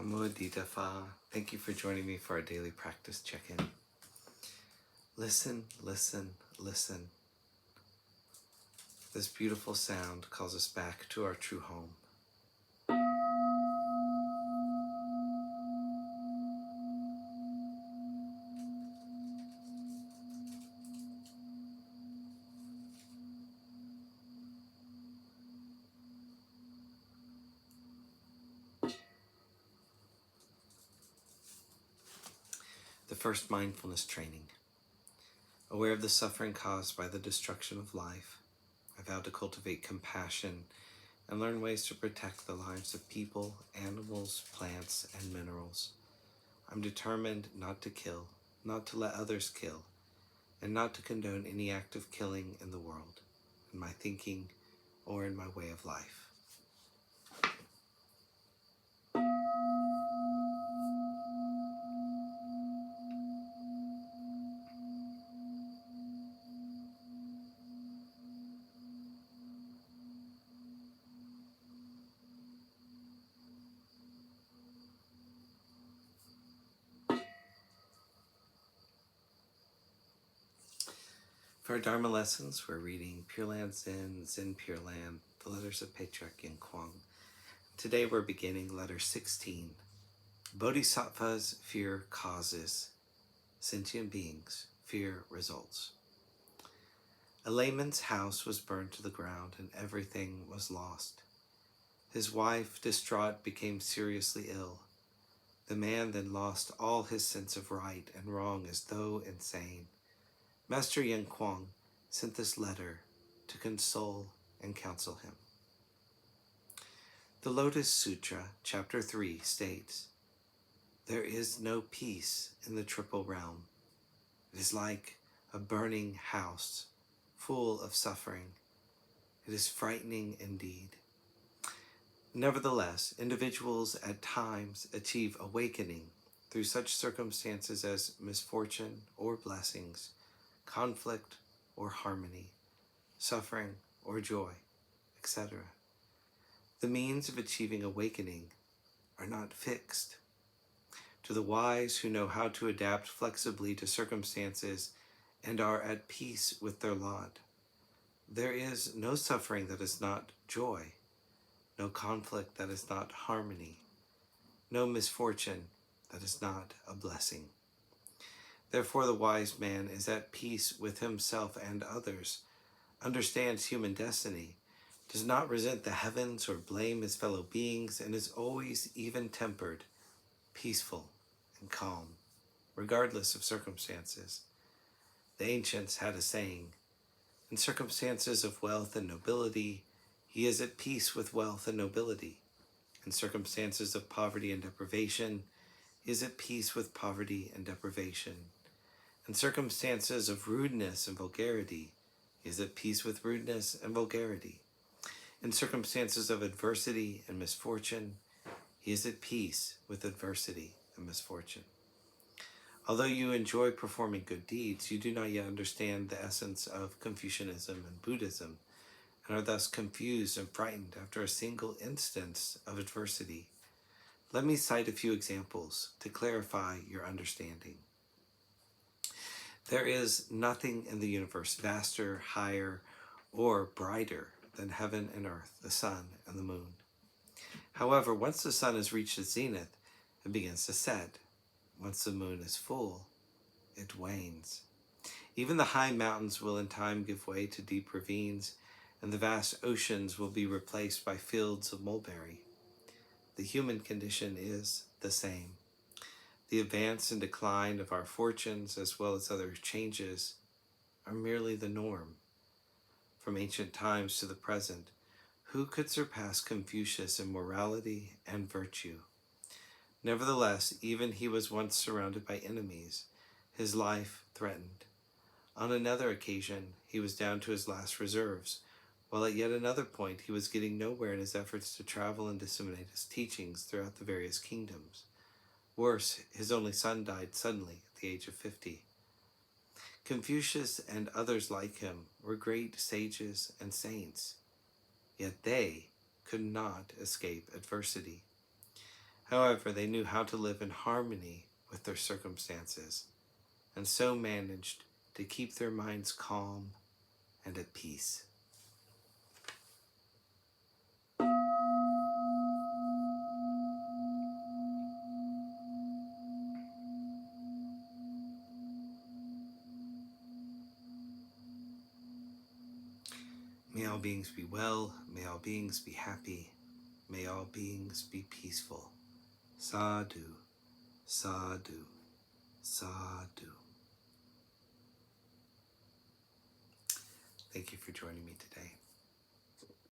Namo Amitabha. Thank you for joining me for our daily practice check-in. Listen, listen, listen. This beautiful sound calls us back to our true home. The first mindfulness training. Aware of the suffering caused by the destruction of life, I vow to cultivate compassion and learn ways to protect the lives of people, animals, plants, and minerals. I'm determined not to kill, not to let others kill, and not to condone any act of killing in the world, in my thinking, or in my way of life. For our Dharma lessons, we're reading Pure-Land Zen Pure-Land, the letters of Patriarch Yin Kuang. Today we're beginning letter 16. Bodhisattvas fear causes. Sentient beings fear results. A layman's house was burned to the ground and everything was lost. His wife, distraught, became seriously ill. The man then lost all his sense of right and wrong as though insane. Master Yin Kuang sent this letter to console and counsel him. The Lotus Sutra, chapter 3, states, "There is no peace in the triple realm. It is like a burning house, full of suffering. It is frightening indeed." Nevertheless, individuals at times achieve awakening through such circumstances as misfortune or blessings, conflict or harmony, suffering or joy, etc. The means of achieving awakening are not fixed. To the wise who know how to adapt flexibly to circumstances and are at peace with their lot, there is no suffering that is not joy, no conflict that is not harmony, no misfortune that is not a blessing. Therefore, the wise man is at peace with himself and others, understands human destiny, does not resent the heavens or blame his fellow beings, and is always even-tempered, peaceful, and calm, regardless of circumstances. The ancients had a saying, "In circumstances of wealth and nobility, he is at peace with wealth and nobility. In circumstances of poverty and deprivation, he is at peace with poverty and deprivation. In circumstances of rudeness and vulgarity, he is at peace with rudeness and vulgarity. In circumstances of adversity and misfortune, he is at peace with adversity and misfortune." Although you enjoy performing good deeds, you do not yet understand the essence of Confucianism and Buddhism, and are thus confused and frightened after a single instance of adversity. Let me cite a few examples to clarify your understanding. There is nothing in the universe vaster, higher, or brighter than heaven and earth, the sun and the moon. However, once the sun has reached its zenith, it begins to set. Once the moon is full, it wanes. Even the high mountains will in time give way to deep ravines, and the vast oceans will be replaced by fields of mulberry. The human condition is the same. The advance and decline of our fortunes, as well as other changes, are merely the norm. From ancient times to the present, who could surpass Confucius in morality and virtue? Nevertheless, even he was once surrounded by enemies, his life threatened. On another occasion, he was down to his last reserves, while at yet another point he was getting nowhere in his efforts to travel and disseminate his teachings throughout the various kingdoms. Worse, his only son died suddenly at the age of 50. Confucius and others like him were great sages and saints, yet they could not escape adversity. However, they knew how to live in harmony with their circumstances, and so managed to keep their minds calm and at peace. May all beings be well, may all beings be happy, may all beings be peaceful. Sadhu, sadhu, sadhu. Thank you for joining me today.